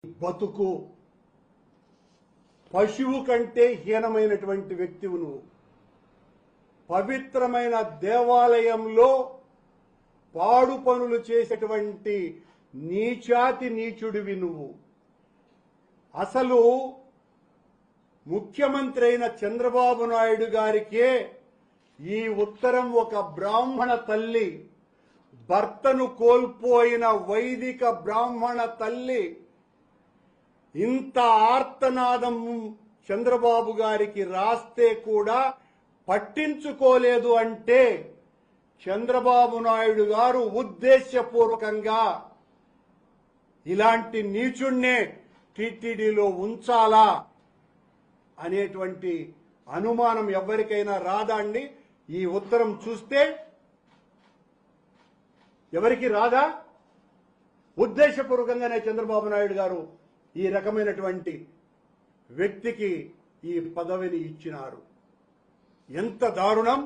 బతుకు పశువు కంటే హీనమైనటువంటి వ్యక్తివు నువ్వు. పవిత్రమైన దేవాలయంలో పాడు పనులు చేసేటువంటి నీచాతి నీచుడివి నువ్వు. అసలు ముఖ్యమంత్రి అయిన చంద్రబాబు నాయుడు గారికే ఈ ఉత్తరం ఒక బ్రాహ్మణ తల్లి, భర్తను కోల్పోయిన వైదిక బ్రాహ్మణ తల్లి ఇంత ఆర్తనాదం చంద్రబాబు గారికి రాస్తే కూడా పట్టించుకోలేదు అంటే చంద్రబాబు నాయుడు గారు ఉద్దేశపూర్వకంగా ఇలాంటి నీచుణ్ణే టీటీడీలో ఉంచాలా అనేటువంటి అనుమానం ఎవరికైనా రాదా అండి? ఈ ఉత్తరం చూస్తే ఎవరికి రాదా? ఉద్దేశపూర్వకంగానే చంద్రబాబు నాయుడు గారు ఈ రకమైనటువంటి వ్యక్తికి ఈ పదవిని ఇచ్చినారు. ఎంత దారుణం!